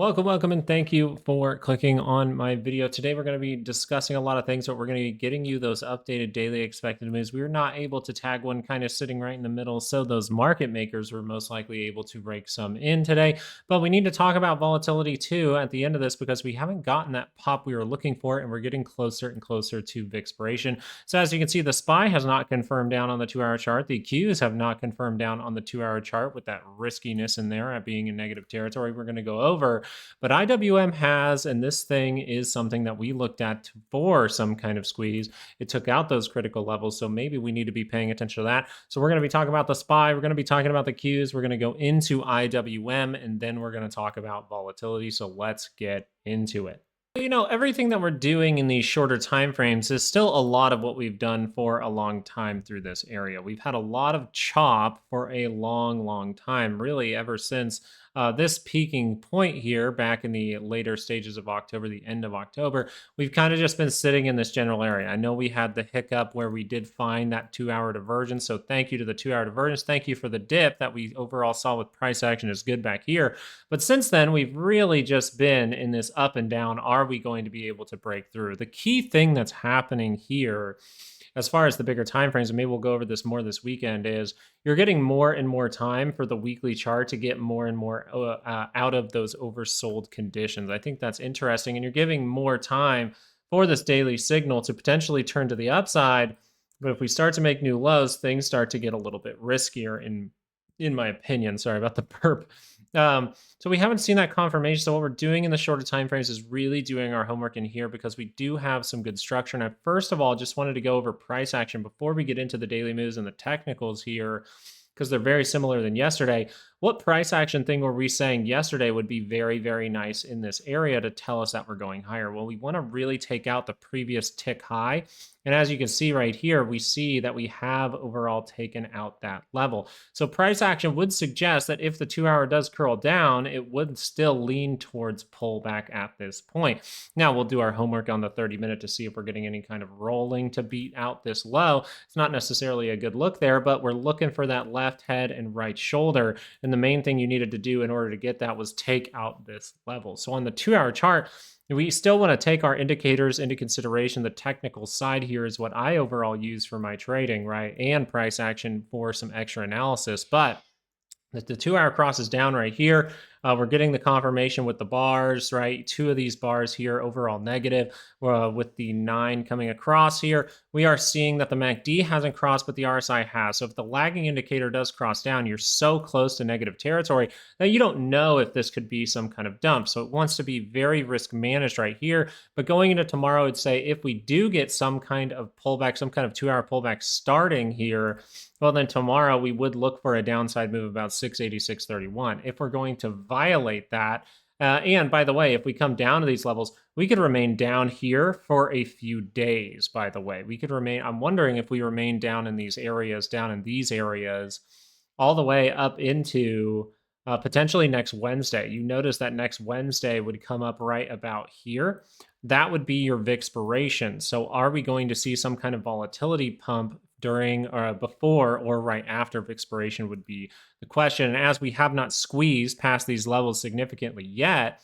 Welcome, and thank you for clicking on my video. Today, we're going to be discussing a lot of things, but we're going to be getting you those updated daily expected moves. We were not able to tag one kind of sitting right in the middle, so those market makers were most likely able to break some in today. But we need to talk about volatility too at the end of this because we haven't gotten that pop we were looking for, and we're getting closer and closer to expiration. So as you can see, the SPY has not confirmed down on the 2-hour chart. The Qs have not confirmed down on the 2-hour chart with that riskiness in there at being in negative territory. We're going to go over. But IWM has, and this thing is something that we looked at for some kind of squeeze. It took out those critical levels, so maybe we need to be paying attention to that. So we're going to be talking about the SPY, we're going to be talking about the Qs, we're going to go into IWM, and then we're going to talk about volatility. So let's get into it. Everything that we're doing in these shorter time frames is still a lot of what we've done for a long time through this area. We've had a lot of chop for a long time, really ever since this peaking point here back in the later stages of October, the end of October. We've kind of just been sitting in this general area. I know we had the hiccup where we did find that 2-hour divergence, so thank you to the 2-hour divergence. Thank you for the dip that we overall saw with price action is good back here. But since then, we've really just been in this up and down. Are we going to be able to break through? The key thing that's happening here, as far as the bigger time frames, and maybe we'll go over this more this weekend, is you're getting more and more time for the weekly chart to get more and more out of those oversold conditions. I think that's interesting, and you're giving more time for this daily signal to potentially turn to the upside. But if we start to make new lows, things start to get a little bit riskier in my opinion. Sorry about the burp. So we haven't seen that confirmation. So what we're doing in the shorter time frames is really doing our homework in here because we do have some good structure. And I first of all just wanted to go over price action before we get into the daily moves and the technicals here, because they're very similar than yesterday. What price action thing were we saying yesterday would be very nice in this area to tell us that we're going higher? Well, we want to really take out the previous tick high. And as you can see right here, we see that we have overall taken out that level. So price action would suggest that if the 2-hour does curl down, it would still lean towards pullback at this point. Now we'll do our homework on the 30-minute to see if we're getting any kind of rolling to beat out this low. It's not necessarily a good look there, but we're looking for that left head and right shoulder. And the main thing you needed to do in order to get that was take out this level. So on the 2-hour chart, we still want to take our indicators into consideration. The technical side here is what I overall use for my trading, right? And price action for some extra analysis. But the 2-hour crosses down right here. We're getting the confirmation with the bars, right? 2 of these bars here, overall negative, with the 9 coming across here. We are seeing that the MACD hasn't crossed, but the RSI has. So if the lagging indicator does cross down, you're so close to negative territory that you don't know if this could be some kind of dump. So it wants to be very risk managed right here. But going into tomorrow, I'd say if we do get some kind of pullback, some kind of 2-hour pullback starting here, well, then tomorrow we would look for a downside move about 686.31. If we're going to violate that, and by the way, if we come down to these levels, we could remain down here for a few days, by the way. We could remain, I'm wondering if we remain down in these areas, all the way up into potentially next Wednesday. You notice that next Wednesday would come up right about here. That would be your VIXpiration. So are we going to see some kind of volatility pump during or before or right after expiration would be the question. And as we have not squeezed past these levels significantly yet,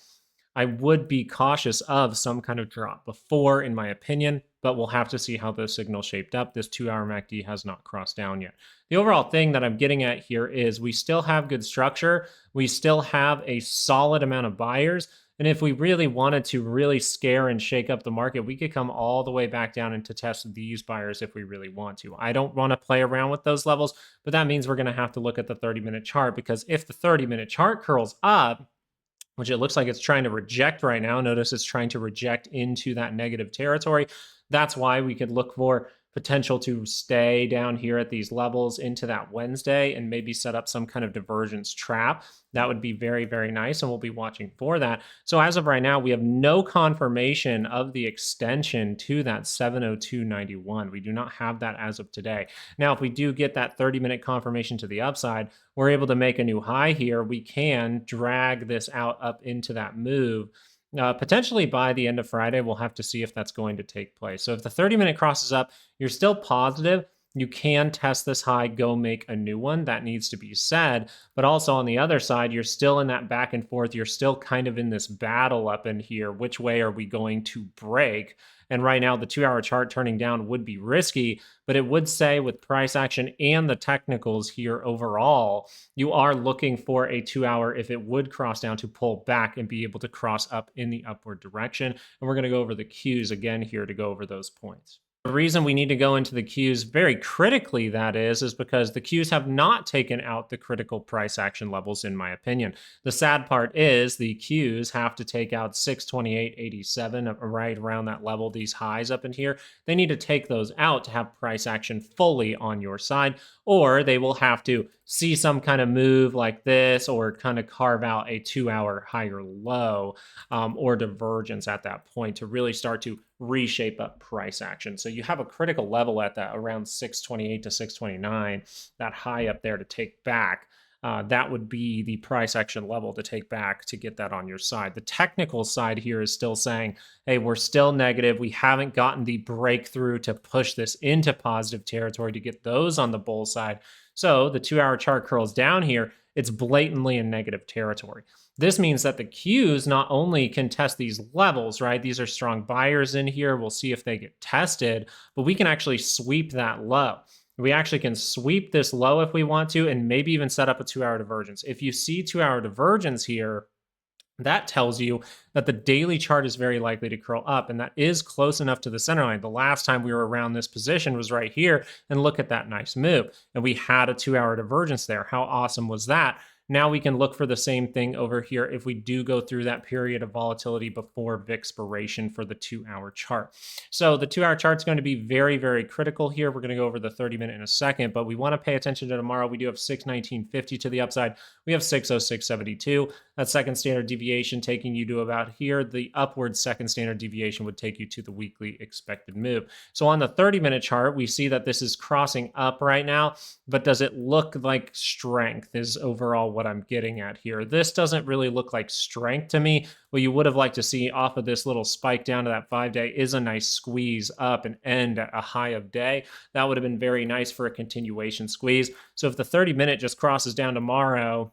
I would be cautious of some kind of drop before, in my opinion, but we'll have to see how the signal shaped up. This 2-hour MACD has not crossed down yet. The overall thing that I'm getting at here is we still have good structure. We still have a solid amount of buyers. And if we really wanted to really scare and shake up the market, we could come all the way back down and to test these buyers if we really want to. I don't want to play around with those levels, but that means we're going to have to look at the 30-minute chart, because if the 30-minute chart curls up, which it looks like it's trying to reject right now, notice it's trying to reject into that negative territory. That's why we could look for potential to stay down here at these levels into that Wednesday and maybe set up some kind of divergence trap. That would be very nice, and we'll be watching for that. So as of right now, we have no confirmation of the extension to that 702.91. We do not have that as of today. Now, if we do get that 30-minute confirmation to the upside, we're able to make a new high here. We can drag this out up into that move. Potentially by the end of Friday, we'll have to see if that's going to take place. So if the 30-minute crosses up, you're still positive You can test this high, go make a new one. That needs to be said. But also on the other side, you're still in that back and forth. You're still kind of in this battle up in here. Which way are we going to break? And right now, the 2 hour chart turning down would be risky, but it would say with price action and the technicals here overall, you are looking for a 2 hour, if it would cross down, to pull back and be able to cross up in the upward direction. And we're going to go over the Qs again here to go over those points. The reason we need to go into the Qs very critically, that is because the Qs have not taken out the critical price action levels, in my opinion. The sad part is the Qs have to take out 628.87, right around that level, these highs up in here. They need to take those out to have price action fully on your side, or they will have to see some kind of move like this, or kind of carve out a 2 hour higher low, or divergence at that point to really start to reshape up price action. So you have a critical level at that around 628 to 629, that high up there to take back. That would be the price action level to take back to get that on your side. The technical side here is still saying, hey, we're still negative. We haven't gotten the breakthrough to push this into positive territory to get those on the bull side. So the 2 hour chart curls down here. It's blatantly in negative territory. This means that the Qs not only can test these levels, right? These are strong buyers in here. We'll see if they get tested, but we can actually sweep that low. We actually can sweep this low if we want to, and maybe even set up a 2 hour divergence. If you see 2 hour divergence here, that tells you that the daily chart is very likely to curl up, and that is close enough to the center line. The last time we were around this position was right here, and look at that nice move. And we had a 2 hour divergence there. How awesome was that? Now we can look for the same thing over here if we do go through that period of volatility before expiration for the 2 hour chart. So the 2 hour chart is going to be very, very critical here. We're going to go over the 30-minute in a second, but we want to pay attention to tomorrow. We do have 619.50 to the upside. We have 606.72. That second standard deviation taking you to about here. The upward second standard deviation would take you to the weekly expected move. So on the 30-minute chart, we see that this is crossing up right now, but does it look like strength is overall what I'm getting at here. This doesn't really look like strength to me. What you would have liked to see off of this little spike down to that 5-day is a nice squeeze up and end at a high of day. That would have been very nice for a continuation squeeze. So if the 30-minute just crosses down tomorrow,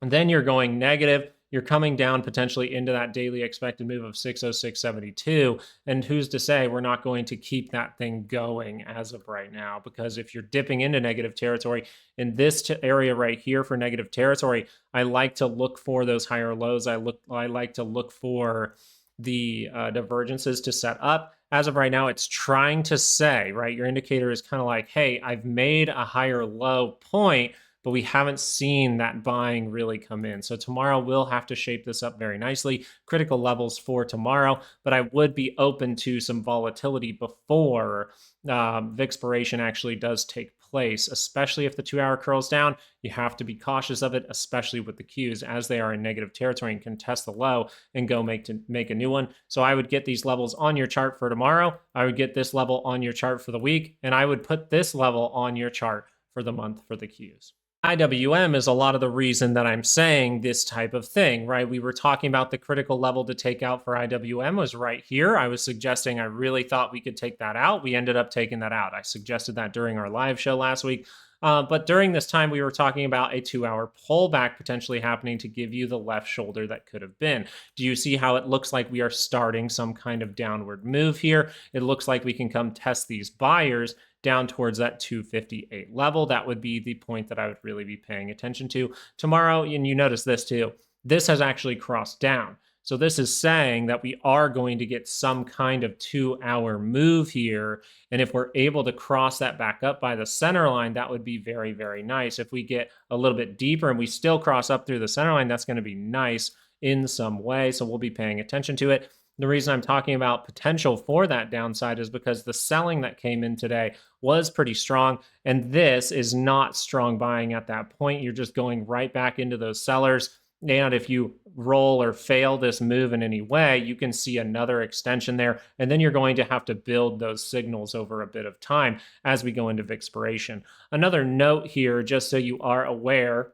and then you're going negative, you're coming down potentially into that daily expected move of 606.72. And who's to say we're not going to keep that thing going as of right now? Because if you're dipping into negative territory in this area right here for negative territory, I like to look for those higher lows. I like to look for the divergences to set up. As of right now, it's trying to say, right, your indicator is kind of like, hey, I've made a higher low point, but we haven't seen that buying really come in. So tomorrow we'll have to shape this up very nicely. Critical levels for tomorrow, but I would be open to some volatility before expiration actually does take place, especially if the 2 hour curls down. You have to be cautious of it, especially with the Qs as they are in negative territory and can test the low and go make a new one. So I would get these levels on your chart for tomorrow. I would get this level on your chart for the week, and I would put this level on your chart for the month for the Qs. IWM is a lot of the reason that I'm saying this type of thing, right? We were talking about the critical level to take out for IWM was right here. I was suggesting I really thought we could take that out. We ended up taking that out. I suggested that during our live show last week. But during this time, we were talking about a 2 hour pullback potentially happening to give you the left shoulder that could have been. Do you see how it looks like we are starting some kind of downward move here? It looks like we can come test these buyers down towards that 258 level. That would be the point that I would really be paying attention to tomorrow. And you notice this too. This has actually crossed down. So this is saying that we are going to get some kind of 2 hour move here. And if we're able to cross that back up by the center line, that would be very, very nice. If we get a little bit deeper and we still cross up through the center line, that's going to be nice in some way. So we'll be paying attention to it. The reason I'm talking about potential for that downside is because the selling that came in today was pretty strong, and this is not strong buying at that point. You're just going right back into those sellers. And if you roll or fail this move in any way, you can see another extension there. And then you're going to have to build those signals over a bit of time as we go into expiration. Another note here, just so you are aware,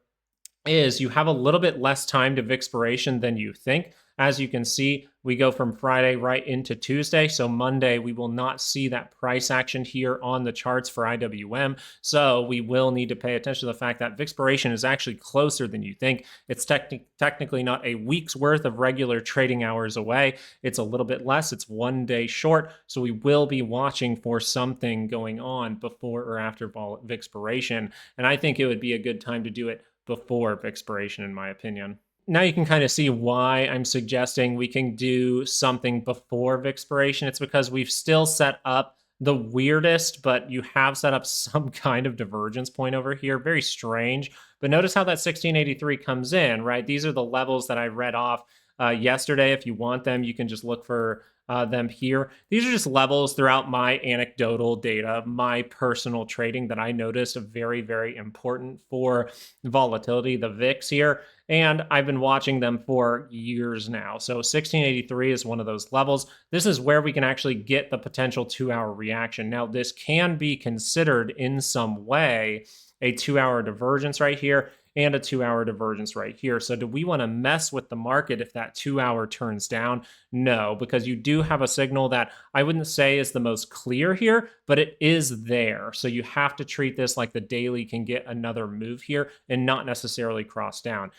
is you have a little bit less time to expiration than you think. As you can see, we go from Friday right into Tuesday. So Monday, we will not see that price action here on the charts for IWM. So we will need to pay attention to the fact that expiration is actually closer than you think. It's technically not a week's worth of regular trading hours away. It's a little bit less. It's 1 day short. So we will be watching for something going on before or after expiration. And I think it would be a good time to do it before expiration, in my opinion. Now you can kind of see why I'm suggesting we can do something before expiration. It's because we've still set up the weirdest, but you have set up some kind of divergence point over here. Very strange. But notice how that 1683 comes in, right? These are the levels that I read off yesterday. If you want them, you can just look for them here. These are just levels throughout my anecdotal data, my personal trading that I noticed very, very important for volatility, the VIX here. And I've been watching them for years now. So 1683 is one of those levels. This is where we can actually get the potential 2-hour reaction. Now, this can be considered in some way a 2-hour divergence right here and a 2-hour divergence right here. So do we want to mess with the market if that 2-hour turns down? No, because you do have a signal that I wouldn't say is the most clear here, but it is there. So you have to treat this like the daily can get another move here and not necessarily cross down.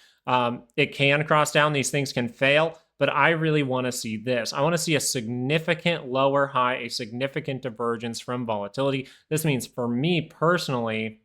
It can cross down. These things can fail, but I really want to see this. I want to see a significant lower high, a significant divergence from volatility. This means for me personally,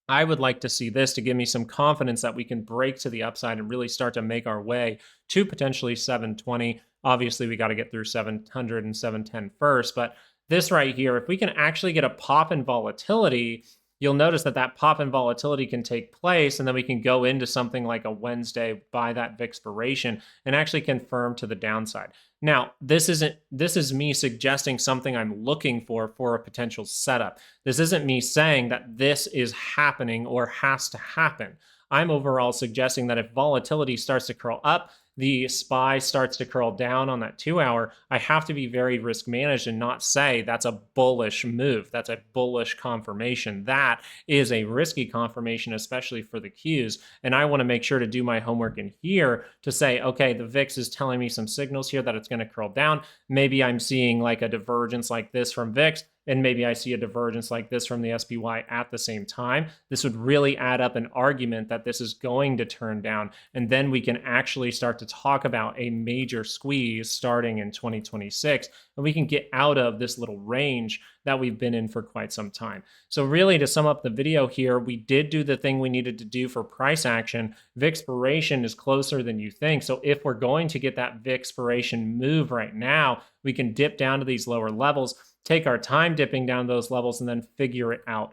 I would like to see this to give me some confidence that we can break to the upside and really start to make our way to potentially 720. Obviously, we got to get through 700 and 710 first, but this right here, if we can actually get a pop in volatility, you'll notice that that pop in volatility can take place, and then we can go into something like a Wednesday by that expiration and actually confirm to the downside. Now, this is me suggesting something I'm looking for a potential setup. This isn't me saying that this is happening or has to happen. I'm overall suggesting that if volatility starts to curl up, the SPY starts to curl down on that 2-hour, I have to be very risk managed and not say that's a bullish move. That's a bullish confirmation. That is a risky confirmation, especially for the Qs. And I want to make sure to do my homework in here to say, okay, the VIX is telling me some signals here that it's going to curl down. Maybe I'm seeing like a divergence like this from VIX, and maybe I see a divergence like this from the SPY at the same time. This would really add up an argument that this is going to turn down, and then we can actually start to talk about a major squeeze starting in 2026, and we can get out of this little range that we've been in for quite some time. So really, to sum up the video here, we did do the thing we needed to do for price action. Expiration is closer than you think. So if we're going to get that expiration move right now, we can dip down to these lower levels, take our time dipping down those levels, and then figure it out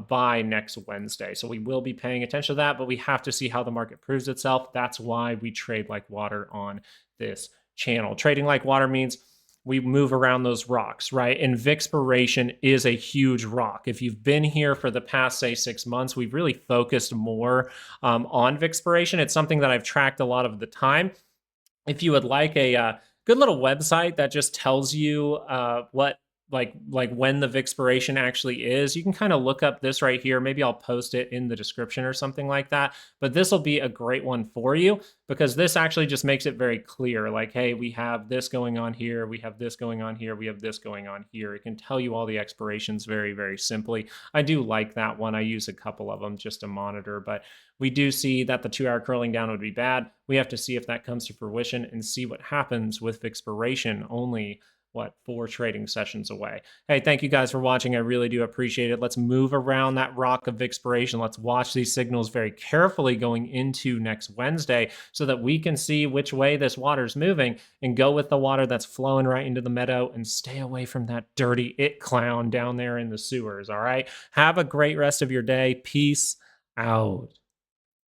by next Wednesday. So we will be paying attention to that, but we have to see how the market proves itself. That's why we trade like water on this channel. Trading like water means we move around those rocks, right? And expiration is a huge rock. If you've been here for the past, say, 6 months, we've really focused more on expiration. It's something that I've tracked a lot of the time. If you would like a good little website that just tells you what like when the expiration actually is, you can kind of look up this right here. Maybe I'll post it in the description or something like that. But this will be a great one for you because this actually just makes it very clear. Like, hey, we have this going on here. We have this going on here. We have this going on here. It can tell you all the expirations very, very simply. I do like that one. I use a couple of them just to monitor, but we do see that the 2-hour curling down would be bad. We have to see if that comes to fruition and see what happens with expiration only 4 trading sessions away. Hey, thank you guys for watching. I really do appreciate it. Let's move around that rock of expiration. Let's watch these signals very carefully going into next Wednesday so that we can see which way this water's moving and go with the water that's flowing right into the meadow and stay away from that dirty it clown down there in the sewers. All right. Have a great rest of your day. Peace out.